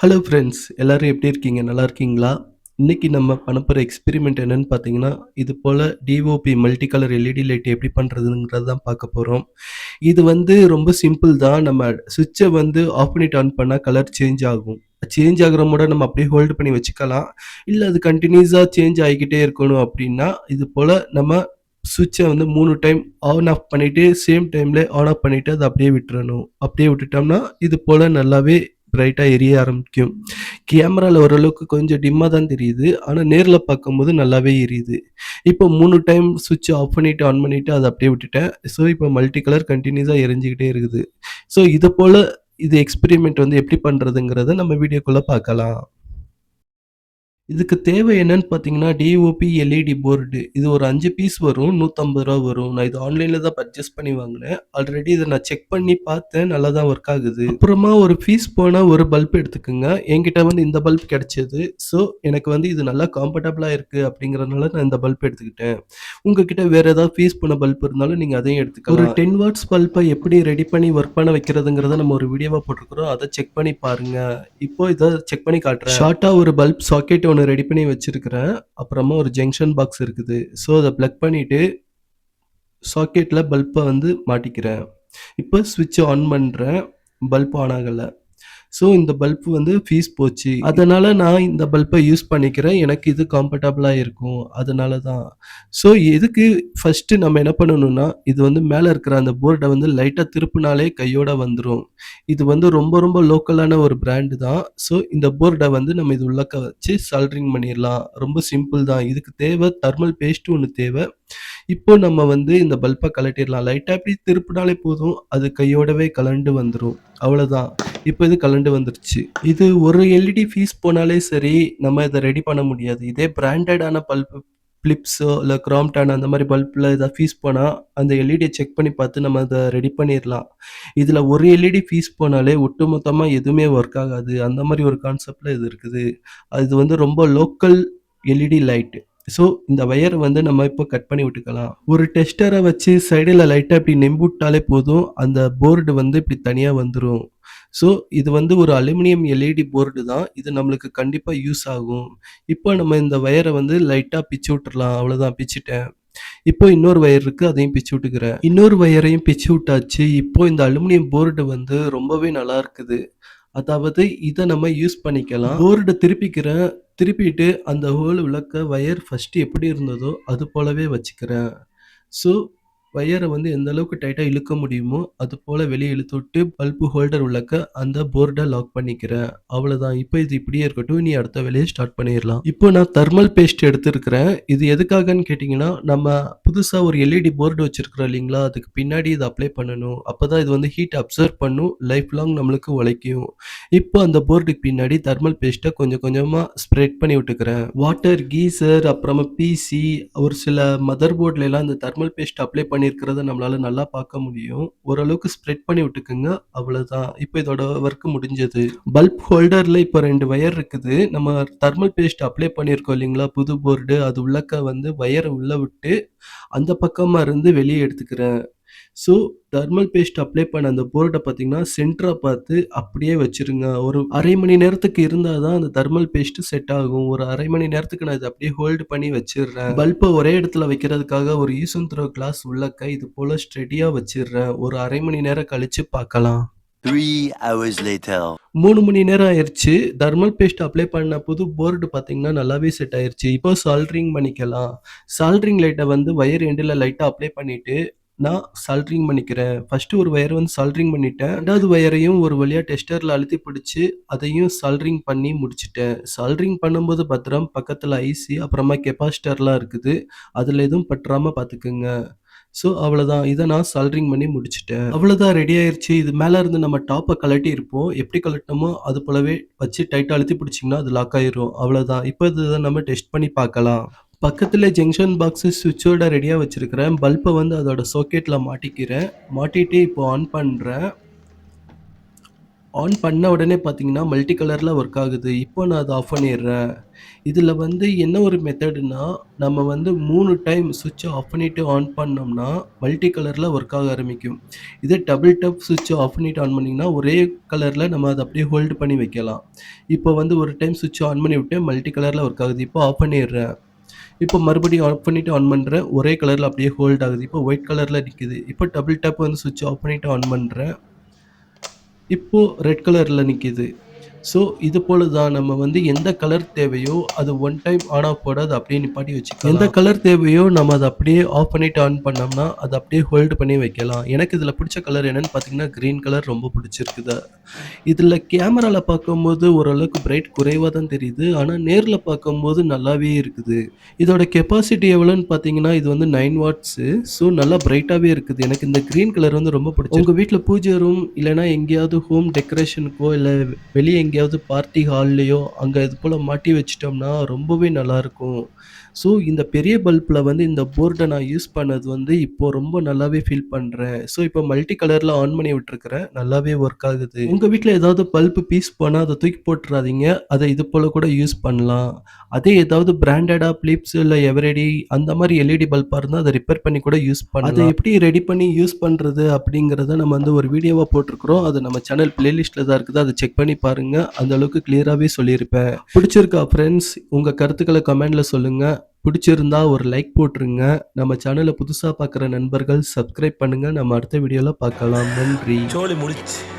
Hello friends எல்லாரும் எப்படி இருக்கீங்க? நல்லா இருக்கீங்களா? இன்னைக்கு நம்ம பண்ணப்போற எக்ஸ்பெரிமெண்ட் என்னன்னு பார்த்தீங்கன்னா, இது போல DOP multi colour LED light எப்படி பண்றதுங்கிறது தான் பார்க்க போறோம். இது ரொம்ப சிம்பிள் தான். நம்ம ஸ்விட்ச ஆஃப் பண்ணிட்டு ஆன் பண்ணா கலர் சேஞ்ச் ஆகும். சேஞ்ச் ஆகுற முட நம்ம அப்படியே ஹோல்ட் பண்ணி வச்சுக்கலாம். இல்ல அது கன்டினியூஸா சேஞ்ச் ஆகிக்கிட்டே இருக்கணும் அப்படின்னா, இது போல நம்ம ஸ்விட்ச 3 டைம் ஆன் ஆஃப் பண்ணிட்டு, சேம் டைம்ல ஆன் ஆஃப் பண்ணிட்டு அத அப்படியே விட்டுறணும். அப்படியே விட்டுட்டோம்னா, இது போல நல்லாவே பிரைட்டா எரிய ஆரம்பிக்கும். கேமரால ஓரளவுக்கு கொஞ்சம் டிம்மா தான் தெரியுது. ஆனா நேர்ல பார்க்கும்போது நல்லாவே எரியுது. இப்போ 3 டைம் ஸ்விட்ச் ஆஃப் பண்ணிட்டு, ஆன் பண்ணிட்டு அத அப்படியே விட்டுட்டேன். ஸோ இப்போ மல்டி கலர் கன்டினியூஸா எரிஞ்சுகிட்டே இருக்குது. ஸோ இது போல இது எக்ஸ்பெரிமெண்ட் எப்படி பண்றதுங்கிறத நம்ம வீடியோக்குள்ள பார்க்கலாம். இதுக்கு தேவை என்னன்னு பார்த்தீங்கன்னா, டிஓபி எல்இடி போர்டு. இது ஒரு 5 பீஸ் வரும். ரூ. 150 வரும். நான் இது ஆன்லைன்ல தான் பர்ச்சேஸ் பண்ணி வாங்குனேன். ஆல்ரெடி இத நான் செக் பண்ணி பார்த்தேன். நல்லா தான் ஒர்க் ஆகுது. அப்புறமா ஒரு ஃபீஸ் போன ஒரு பல்ப் எடுத்துக்கங்க. என்கிட்ட இந்த பல்ப் கிடைச்சது. ஸோ எனக்கு இது நல்லா கம்ஃபர்டபுளா இருக்கு அப்படிங்கிறதுனால நான் இந்த பல்ப் எடுத்துக்கிட்டேன். உங்ககிட்ட வேற ஏதாவது ஃபீஸ் போன பல்ப் இருந்தாலும் நீங்க அதையும் எடுத்துக்கலாம். ஒரு 10 வாட்ஸ் பல்ப எப்படி ரெடி பண்ணி ஒர்க் பண்ண வைக்கிறதுங்கிறத நம்ம ஒரு வீடியோவா போட்டிருக்கிறோம். அத செக் பண்ணி பாருங்க. இப்போ இத செக் பண்ணி காட்டுறேன். ஷார்ட்டா ஒரு பல்ப் சாக்கெட் ஒண்ணு ரெடி பண்ணி வச்சிருக்கிறேன். அப்புறமா ஒரு ஜங்ஷன் பாக்ஸ் இருக்குது. ஸோ அத பிளக் பண்ணிட்டு சாக்கெட்ல பல்ப மாட்டிக்கிறேன். இப்போ ஸ்விட்ச் ஆன் பண்றேன். பல்ப் ஆன் ஆகல. ஸோ இந்த பல்ப் ஃபீஸ் போச்சு. அதனால நான் இந்த பல்ப யூஸ் பண்ணிக்கிறேன். எனக்கு இது கம்ஃபர்டபுளா இருக்கும். அதனால தான். ஸோ எதுக்கு ஃபர்ஸ்ட்டு நம்ம என்ன பண்ணணும்னா, இது மேல இருக்கிற அந்த போர்ட லைட்டா திருப்புனாலே கையோட வந்துரும். இது ரொம்ப ரொம்ப லோக்கலான ஒரு பிராண்ட் தான். ஸோ இந்த போர்ட நம்ம இது உள்ளக்க வச்சு சால்டரிங் பண்ணிறலாம். ரொம்ப சிம்பிள் தான். இதுக்கு தேவை தெர்மல் பேஸ்ட் ஒண்ணு தேவை. இப்போ நம்ம இந்த பல்ப கழட்டிறலாம். லைட்டா இப்டி திருப்புனாலே போதும். அது கையோடவே கழண்டு வந்துரும். அவ்வளோதான். இப்போ இது கழண்டு வந்துருச்சு. இது ஒரு எல்இடி ஃபீஸ் போனாலே சரி, நம்ம இத ரெடி பண்ண முடியாது. இதே பிராண்டடான பல்ப் பிலிப்ஸோ இல்ல கிராம்ப்டன் அந்த மாரி பல்ப்ல ஏதாவது ஃபீஸ் போனா, அந்த எல்இடிய செக் பண்ணி பார்த்து நம்ம அத ரெடி பண்ணிறலாம். இதுல ஒரு எல்இடி ஃபீஸ் போனாலே ஒட்டுமொத்தமா எதுவுமே ஒர்க் ஆகாது. அந்த மாரி ஒரு கான்செப்ட்ல இது இருக்குது. அது ரொம்ப லோக்கல் எல்இடி லைட். ஸோ இந்த வயர் நம்ம இப்போ கட் பண்ணி விட்டுக்கலாம். ஒரு டெஸ்டர வச்சு சைடுல லைட்டா இப்டி நெம்பி விட்டாலே போதும். அந்த போர்டு இப்டி தனியா வந்துரும். ஸோ இது ஒரு அலுமினியம் எல்இடி போர்டு தான். இது நம்மளுக்கு கண்டிப்பா யூஸ் ஆகும். இப்போ நம்ம இந்த வயர லைட்டா பிச்சு விட்டுறலாம். அவ்வளோதான் பிச்சுட்டேன். இப்போ இன்னொரு வயர் இருக்கு. அதையும் பிச்சு விட்டுக்கிறேன். இன்னொரு வயரையும் பிச்சு விட்டாச்சு. இப்போ இந்த அலுமினியம் போர்டு ரொம்பவே நல்லா இருக்குது. அதாவது இத நம்ம யூஸ் பண்ணிக்கலாம். போர்ட திருப்பிக்கிறேன். திருப்பிட்டு அந்த ஹோல் உள்ளக்க வயர் ஃபர்ஸ்ட் எப்படி இருந்ததோ அது போலவே வச்சுக்கிறேன். ஸோ வயர எந்த அளவுக்கு டைட்டா இழுக்க முடியுமோ, அது போல வெளிய இழுத்துவிட்டு பல்ப் ஹோல்டர் உள்ளக்க அந்த போர்ட லாக் பண்ணிக்கிறேன். அவ்வளோதான். இப்போ இது இப்படியே இருக்கட்டும். இனி அடுத்த வேலைய ஸ்டார்ட் பண்ணிறலாம். இப்போ நான் தெர்மல் பேஸ்ட் எடுத்திருக்கிறேன். இது எதுக்காகன்னு கேட்டீங்கன்னா, நம்ம புதுசா ஒரு எல்இடி போர்டு வச்சிருக்கிறோம் இல்லீங்களா? அதுக்கு பின்னாடி இத அப்ளை பண்ணணும். அப்பதான் இது ஹீட் அப்சர்வ் பண்ணும். லைஃப் லாங் நம்மளுக்கு உழைக்கும். இப்போ அந்த போர்டுக்கு பின்னாடி தெர்மல் பேஸ்ட்ட கொஞ்சம் கொஞ்சமா ஸ்ப்ரெட் பண்ணி விட்டுக்கிறேன். வாட்டர், கீசர், அப்புறமா பிசி ஒரு சில மதர் போர்ட்லலாம் இந்த தெர்மல் பேஸ்ட் அப்ளை பண்ணியிருக்கிறத நம்மளால நல்லா பார்க்க முடியும். ஓரளவுக்கு ஸ்ப்ரெட் பண்ணி விட்டுக்குங்க. அவ்வளோதான். இப்போ இதோட ஒர்க் முடிஞ்சது. பல்ப் ஹோல்டர்ல இப்போ 2 வயர் இருக்குது. நம்ம தெர்மல் பேஸ்ட் அப்ளை பண்ணியிருக்கோம் இல்லைங்களா? புது போர்டு அது உள்ளக்க வயர உள்ள விட்டு அந்த பக்கமா இருந்து வெளிய எடுத்துக்கிறேன். ஸோ தெர்மல் பேஸ்ட் அப்ளை பண்ண அந்த போர்ட பார்த்தீங்கன்னா, சென்டரா பார்த்து அப்படியே வச்சுருங்க. ஒரு 1/2 மணி நேரத்துக்கு இருந்தா தான் அந்த தெர்மல் பேஸ்ட் செட் ஆகும். ஒரு 1/2 மணி நேரத்துக்கு நான் இத அப்படியே ஹோல்ட் பண்ணி வச்சுர்றேன். பல்ப ஒரே இடத்துல வைக்கிறதுக்காக ஒரு யூஸ் த்ரோ கிளாஸ் உள்ளக்க இது போல ஸ்டெடியா வச்சுர்றேன். ஒரு 1/2 மணி நேரம் கழிச்சு பார்க்கலாம். 3 hours later. 3 மணி நேரம் ஆயிருச்சு. தெர்மல் பேஸ்ட் அப்ளை பண்ண புது போர்டு பார்த்தீங்கன்னா, நல்லாவே செட் ஆயிருச்சு. இப்போ சால்டரிங் பண்ணிக்கலாம். சால்டரிங் லைட்ட வயர் எண்டுல லைட்டா அப்ளை பண்ணிட்டு, நான் சால்டரிங் பண்ணிக்கிறேன். ஃபர்ஸ்ட்டு ஒரு வயர் சால்டரிங் பண்ணிட்டேன். 2வது வயரையும் ஒரு வழியா டெஸ்டர்ல அழுத்தி பிடிச்சு, அதையும் சால்டரிங் பண்ணி முடிச்சுட்டேன். சால்டரிங் பண்ணும்போது பத்திரம், பக்கத்துல ஐசி, அப்புறமா கெபாசிட்டர்லாம் இருக்குது. அதுல எதுவும் பட்றாம பார்த்துக்கங்க. ஸோ அவ்வளோதான். இத நான் சால்டரிங் பண்ணி முடிச்சுட்டேன். அவ்வளோதான் ரெடி ஆயிருச்சு. இது மேல இருந்து நம்ம டாப்ப கழட்டி இருப்போம். எப்படி கழட்டினோமோ அது போலவே வச்சு டைட்டா அழுத்தி பிடிச்சீங்கன்னா, அது லாக் ஆயிரும். அவ்வளோதான். இப்போ இத நம்ம டெஸ்ட் பண்ணி பார்க்கலாம். பக்கத்துல ஜங்ஷன் பாக்ஸ் ஸ்விட்சோட ரெடியா வச்சிருக்கிறேன். பல்ப அதோட சாக்கெட்ல மாட்டிக்கிறேன். மாட்டிட்டு இப்போ ஆன் பண்றேன். ஆன் பண்ண உடனே பார்த்தீங்கன்னா, மல்டி கலர்ல ஒர்க் ஆகுது. இப்போ நான் அத ஆஃப் பண்ணிடுறேன். இதுல வந்து என்ன ஒரு மெத்தடுன்னா, நம்ம வந்து 3 டைம் ஸ்விட்ச ஆஃப் பண்ணிட்டு ஆன் பண்ணோம்னா, மல்டி கலர்ல ஒர்க் ஆக ஆரம்பிக்கும். இதே டபுள் டேப் ஸ்விட்ச ஆஃப் பண்ணிட்டு ஆன் பண்ணீங்கன்னா, ஒரே கலர்ல நம்ம அத அப்படியே ஹோல்ட் பண்ணி வைக்கலாம். இப்போ வந்து ஒரு டைம் ஸ்விட்ச ஆன் பண்ணி விட்டு மல்டி கலர்ல ஒர்க் ஆகுது. இப்போ ஆஃப் பண்ணிடுறேன். இப்போ மறுபடியும் ஆஃப் பண்ணிட்டு ஆன் பண்றேன். ஒரே கலர்ல அப்படியே ஹோல்ட் ஆகுது. இப்போ ஒயிட் கலர்ல நிக்குது. இப்போ டபுள் டேப் வந்து ஸ்விட்ச ஆஃப் பண்ணிட்டு ஆன் பண்றேன். இப்போ ரெட் கலர்ல நிக்குது. ஸோ, இது போல தான் நம்ம வந்து எந்த கலர் தேவையோ, அது ஒன் டைம் ஆன் ஆஃப் போட அத அப்படியே நிப்பாட்டி வச்சுக்கலாம். எந்த கலர் தேவையோ நம்ம அத அப்படியே ஆஃப் பண்ணிட்டு ஆன் பண்ணோம்னா, அத அப்படியே ஹோல்ட் பண்ணி வைக்கலாம். எனக்கு இதுல பிடிச்ச கலர் என்னன்னு பார்த்தீங்கன்னா, கிரீன் கலர் ரொம்ப பிடிச்சிருக்குது. இதுல கேமரால பார்க்கும்போது ஓரளவுக்கு பிரைட் குறைவா தான் தெரியுது. ஆனா நேர்ல பார்க்கும்போது நல்லாவே இருக்குது. இதோட கெப்பாசிட்டி எவ்வளோன்னு பார்த்தீங்கன்னா, இது வந்து 9 வாட்ஸு. ஸோ நல்லா பிரைட்டாவே இருக்குது. எனக்கு இந்த கிரீன் கலர் வந்து ரொம்ப பிடிச்சிருக்கு. உங்க வீட்ல பூஜை ரூம் இல்லன்னா எங்கேயாவது ஹோம் டெக்கரேஷனுக்கோ, இல்ல வெளிய எங்கேயாவது பார்ட்டி ஹால்லயோ அங்க இது போல மாட்டி வச்சுட்டோம்னா ரொம்பவே நல்லாருக்கும். ஸோ இந்த பெரிய பல்ப்ல வந்து இந்த போர்ட நான் யூஸ் பண்ணது வந்து இப்போ ரொம்ப நல்லாவே ஃபீல் பண்றேன். ஸோ இப்போ மல்டி கலர்ல ஆன் பண்ணி விட்டுருக்கிறேன். நல்லாவே ஒர்க் ஆகுது. உங்க வீட்ல ஏதாவது பல்ப் பீஸ் போனா அத தூக்கி போட்டுறாதீங்க. அத இது போல கூட யூஸ் பண்ணலாம். அதே ஏதாவது பிராண்டடா பிலிப்ஸ் இல்ல எவரெடி அந்த மாரி எல்இடி பல்பா இருந்தா அத ரிப்பேர் பண்ணி கூட யூஸ் பண்ணலாம். அத எப்படி ரெடி பண்ணி யூஸ் பண்றது அப்படிங்கிறத நம்ம வந்து ஒரு வீடியோவா போட்டிருக்கிறோம். அது நம்ம சேனல் பிளேலிஸ்ட்ல தான் இருக்குது. அத செக் பண்ணி பாருங்க. அந்த அளவுக்கு கிளியராவே சொல்லியிருப்பேன். பிடிச்சிருக்கா ஃப்ரெண்ட்ஸ்? உங்க கருத்துக்கள கமெண்ட்ல சொல்லுங்க. பிடிச்சிருந்தா ஒரு லைக் போட்டுருங்க. நம்ம சேனல புதுசா பார்க்குற நண்பர்கள் சப்ஸ்கிரைப் பண்ணுங்க. நம்ம அடுத்த வீடியோல பார்க்கலாம். நன்றி. சோலி முடிச்சு